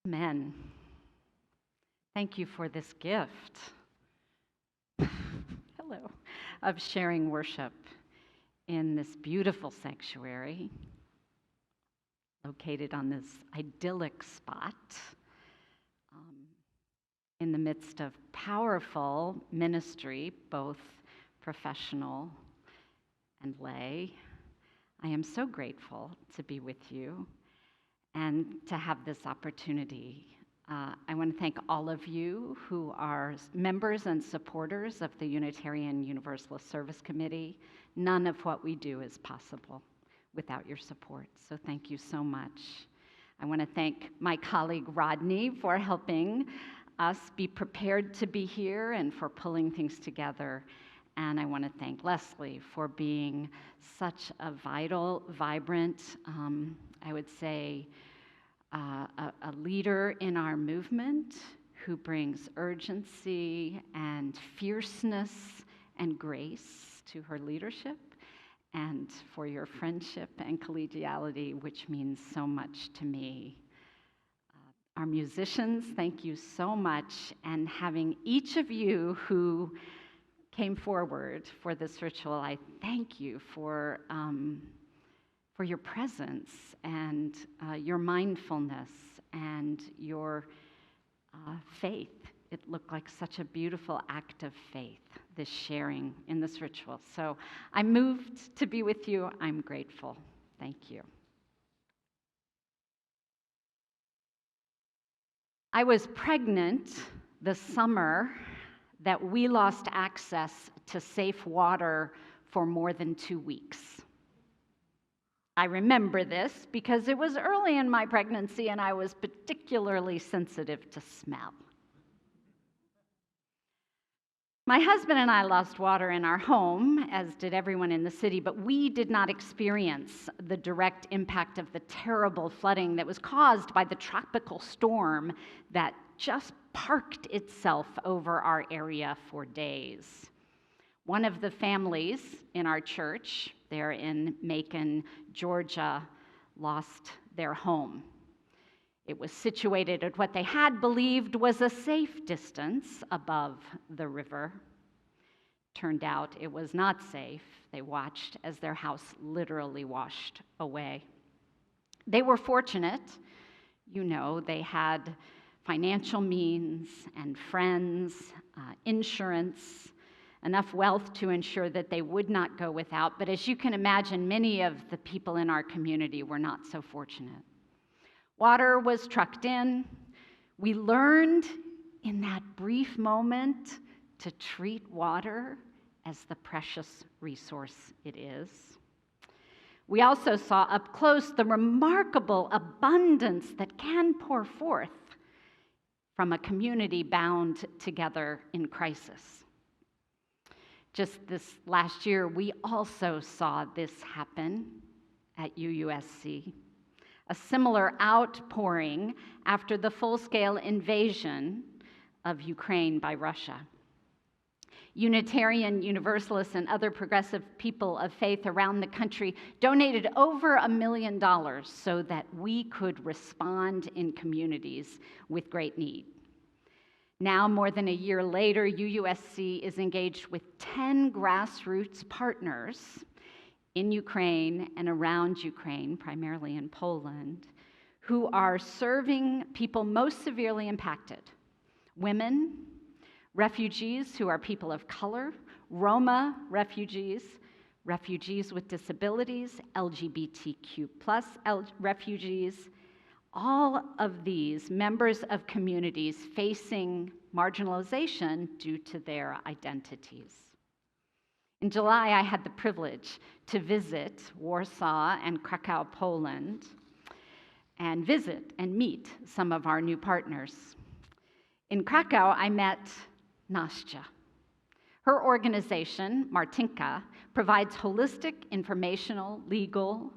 Amen. Thank you for this gift. Hello. Of sharing worship in this beautiful sanctuary located on this idyllic spot in the midst of powerful ministry, both professional and lay. I am so grateful to be with you and to have this opportunity. I want to thank all of you who are members and supporters of the Unitarian Universalist Service Committee. None of what we do is possible without your support, so thank you so much. I want to thank my colleague Rodney for helping us be prepared to be here and for pulling things together. And I want to thank Leslie for being such a vital, vibrant, I would say, a leader in our movement who brings urgency and fierceness and grace to her leadership, and for your friendship and collegiality, which means so much to me. Our musicians, thank you so much, and having each of you who came forward for this ritual, I thank you for your presence and your mindfulness and your faith. It looked like such a beautiful act of faith, this sharing in this ritual. So I'm moved to be with you. I'm grateful. Thank you. I was pregnant the summer that we lost access to safe water for more than 2 weeks. I remember this because it was early in my pregnancy and I was particularly sensitive to smell. My husband and I lost water in our home, as did everyone in the city, but we did not experience the direct impact of the terrible flooding that was caused by the tropical storm that just parked itself over our area for days. One of the families in our church, there in Macon, Georgia, lost their home. It was situated at what they had believed was a safe distance above the river. Turned out it was not safe. They watched as their house literally washed away. They were fortunate. You know, they had financial means and friends, insurance, enough wealth to ensure that they would not go without. But as you can imagine, many of the people in our community were not so fortunate. Water was trucked in. We learned in that brief moment to treat water as the precious resource it is. We also saw up close the remarkable abundance that can pour forth from a community bound together in crisis. Just this last year, we also saw this happen at UUSC. A similar outpouring after the full-scale invasion of Ukraine by Russia. Unitarian Universalists and other progressive people of faith around the country donated over $1 million so that we could respond in communities with great need. Now, more than a year later, UUSC is engaged with 10 grassroots partners in Ukraine and around Ukraine, primarily in Poland, who are serving people most severely impacted: women, refugees who are people of color, Roma refugees, refugees with disabilities, LGBTQ+ refugees, all of these members of communities facing marginalization due to their identities. In July, I had the privilege to visit Warsaw and Krakow, Poland, and visit and meet some of our new partners. In Krakow, I met Nastya. Her organization, Martinka, provides holistic, informational, legal,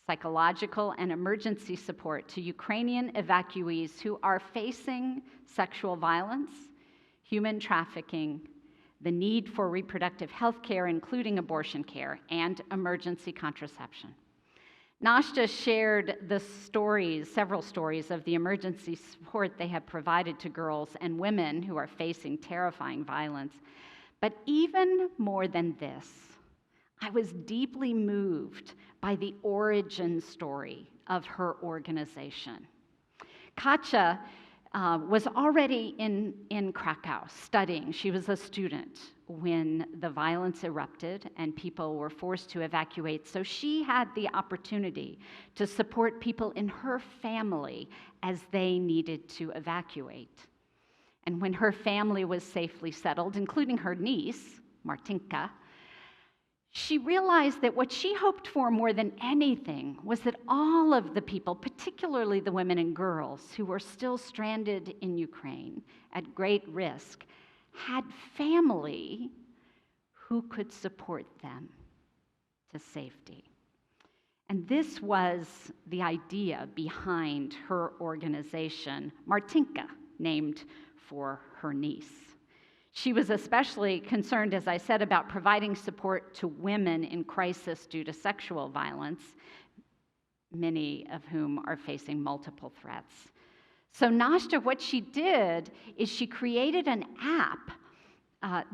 psychological, and emergency support to Ukrainian evacuees who are facing sexual violence, human trafficking, the need for reproductive health care, including abortion care, and emergency contraception. Nastya shared the stories, several stories of the emergency support they have provided to girls and women who are facing terrifying violence. But even more than this, I was deeply moved by the origin story of her organization. Katja was already in Krakow studying. She was a student when the violence erupted and people were forced to evacuate. So she had the opportunity to support people in her family as they needed to evacuate. And when her family was safely settled, including her niece, Martinka, she realized that what she hoped for more than anything was that all of the people, particularly the women and girls who were still stranded in Ukraine at great risk, had family who could support them to safety. And this was the idea behind her organization, Martinka, named for her niece. She was especially concerned, as I said, about providing support to women in crisis due to sexual violence, many of whom are facing multiple threats. So Nastya, what she did is she created an app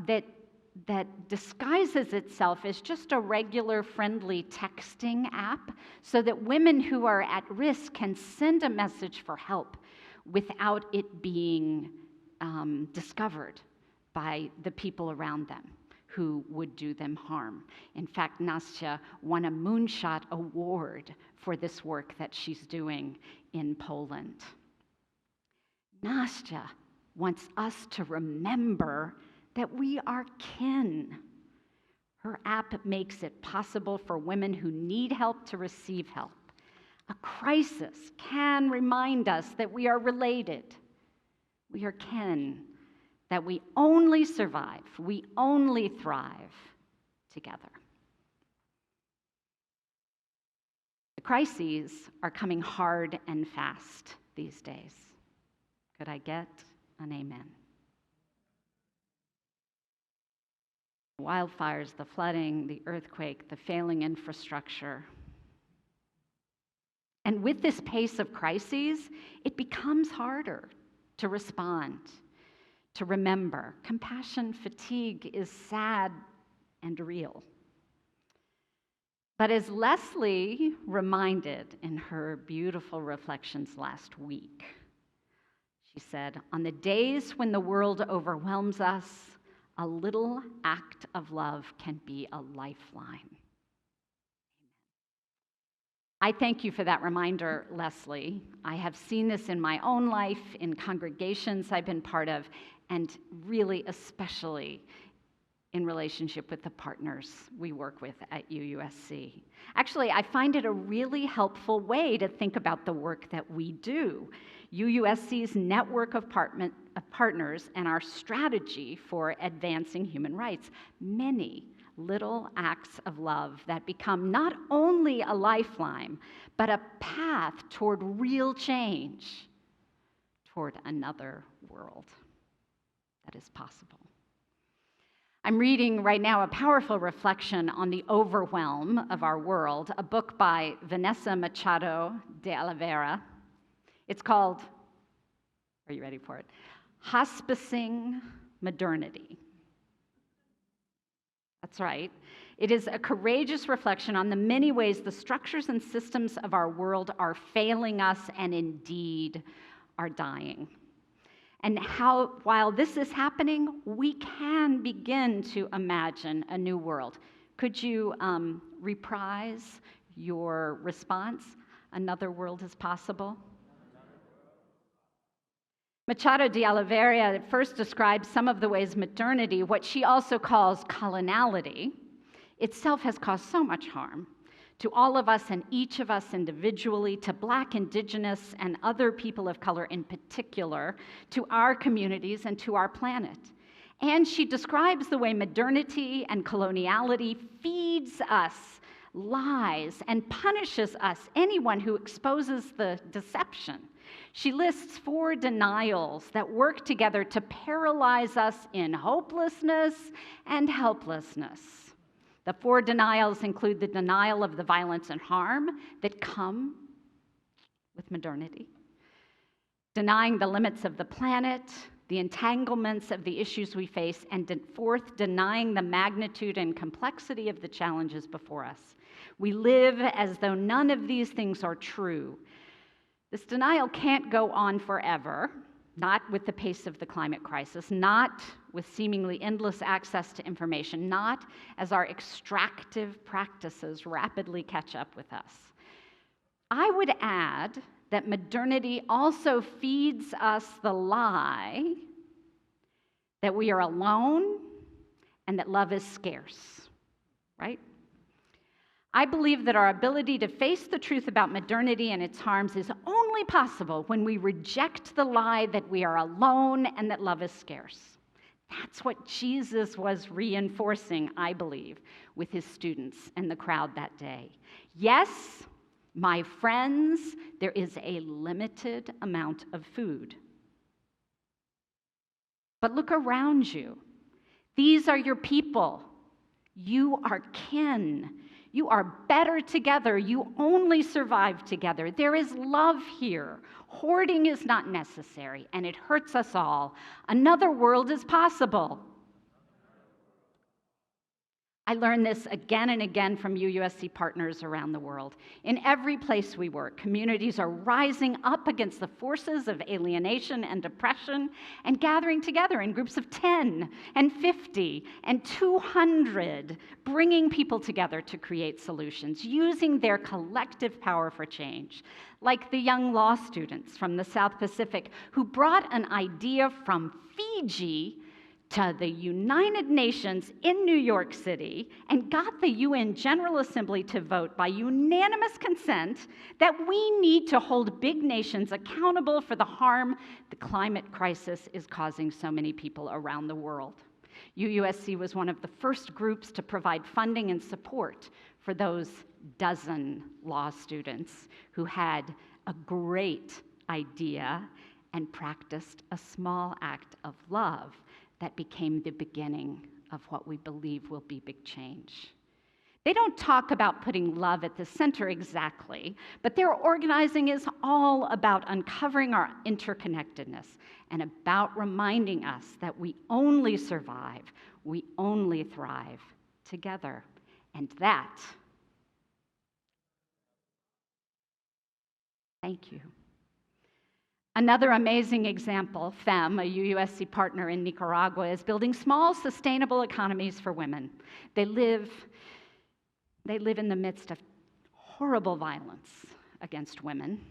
that disguises itself as just a regular friendly texting app so that women who are at risk can send a message for help without it being discovered by the people around them who would do them harm. In fact, Nastya won a Moonshot Award for this work that she's doing in Poland. Nastya wants us to remember that we are kin. Her app makes it possible for women who need help to receive help. A crisis can remind us that we are related. We are kin, that we only survive, we only thrive together. The crises are coming hard and fast these days. Could I get an amen? The wildfires, the flooding, the earthquake, the failing infrastructure. And with this pace of crises, it becomes harder to respond, to remember. Compassion fatigue is sad and real. But as Leslie reminded in her beautiful reflections last week, she said, on the days when the world overwhelms us, a little act of love can be a lifeline. I thank you for that reminder, Leslie. I have seen this in my own life, in congregations I've been part of, and really especially in relationship with the partners we work with at UUSC. Actually, I find it a really helpful way to think about the work that we do. UUSC's network of partners and our strategy for advancing human rights. Many little acts of love that become not only a lifeline, but a path toward real change, toward another world that is possible. I'm reading right now a powerful reflection on the overwhelm of our world, a book by Vanessa Machado de Oliveira. It's called, are you ready for it? Hospicing Modernity. That's right. It is a courageous reflection on the many ways the structures and systems of our world are failing us and indeed are dying. And how, while this is happening, we can begin to imagine a new world. Could you reprise your response? Another world is possible? Machado de Oliveira first describes some of the ways modernity, what she also calls coloniality, itself has caused so much harm to all of us and each of us individually, to Black, Indigenous, and other people of color in particular, to our communities and to our planet. And she describes the way modernity and coloniality feeds us lies and punishes us, anyone who exposes the deception. She lists 4 denials that work together to paralyze us in hopelessness and helplessness. The 4 denials include the denial of the violence and harm that come with modernity, denying the limits of the planet, the entanglements of the issues we face, and fourth, denying the magnitude and complexity of the challenges before us. We live as though none of these things are true. This denial can't go on forever, not with the pace of the climate crisis, not with seemingly endless access to information, not as our extractive practices rapidly catch up with us. I would add that modernity also feeds us the lie that we are alone and that love is scarce, right? I believe that our ability to face the truth about modernity and its harms is only possible when we reject the lie that we are alone and that love is scarce. That's what Jesus was reinforcing, I believe, with his students and the crowd that day. Yes, my friends, there is a limited amount of food. But look around you. These are your people. You are kin. You are better together. You only survive together. There is love here. Hoarding is not necessary, and it hurts us all. Another world is possible. I learned this again and again from UUSC partners around the world. In every place we work, communities are rising up against the forces of alienation and oppression and gathering together in groups of 10 and 50 and 200, bringing people together to create solutions, using their collective power for change. Like the young law students from the South Pacific who brought an idea from Fiji to the United Nations in New York City and got the UN General Assembly to vote by unanimous consent that we need to hold big nations accountable for the harm the climate crisis is causing so many people around the world. UUSC was one of the first groups to provide funding and support for those dozen law students who had a great idea and practiced a small act of love that became the beginning of what we believe will be big change. They don't talk about putting love at the center exactly, but their organizing is all about uncovering our interconnectedness and about reminding us that we only survive, we only thrive together. And that, thank you. Another amazing example, FEM, a UUSC partner in Nicaragua, is building small, sustainable economies for women. They live in the midst of horrible violence against women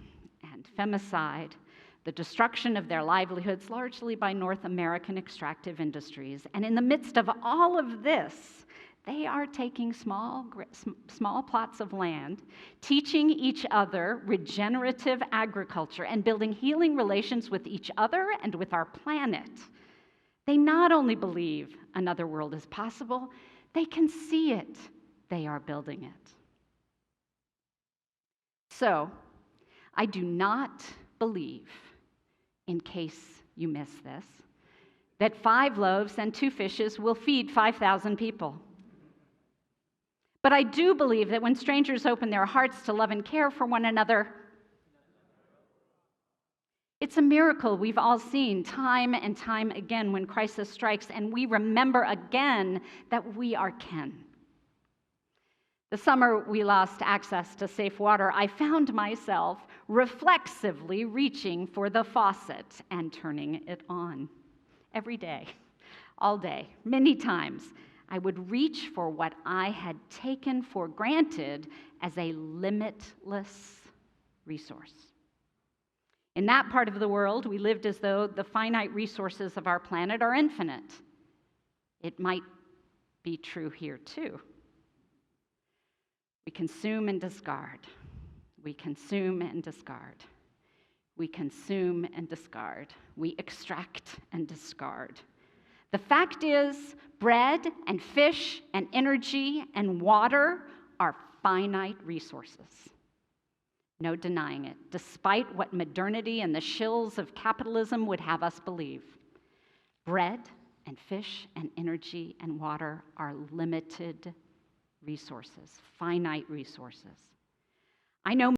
and femicide, the destruction of their livelihoods, largely by North American extractive industries. And in the midst of all of this, they are taking small plots of land, teaching each other regenerative agriculture, and building healing relations with each other and with our planet. They not only believe another world is possible, they can see it. They are building it. So, I do not believe, in case you miss this, that 5 loaves and 2 fishes will feed 5,000 people. But I do believe that when strangers open their hearts to love and care for one another, it's a miracle we've all seen time and time again when crisis strikes, and we remember again that we are kin. The summer we lost access to safe water, I found myself reflexively reaching for the faucet and turning it on. Every day, all day, many times. I would reach for what I had taken for granted as a limitless resource. In that part of the world, we lived as though the finite resources of our planet are infinite. It might be true here too. We consume and discard. We consume and discard. We consume and discard. We extract and discard. The fact is, bread and fish and energy and water are finite resources. No denying it, despite what modernity and the shills of capitalism would have us believe. Bread and fish and energy and water are limited resources, finite resources. I know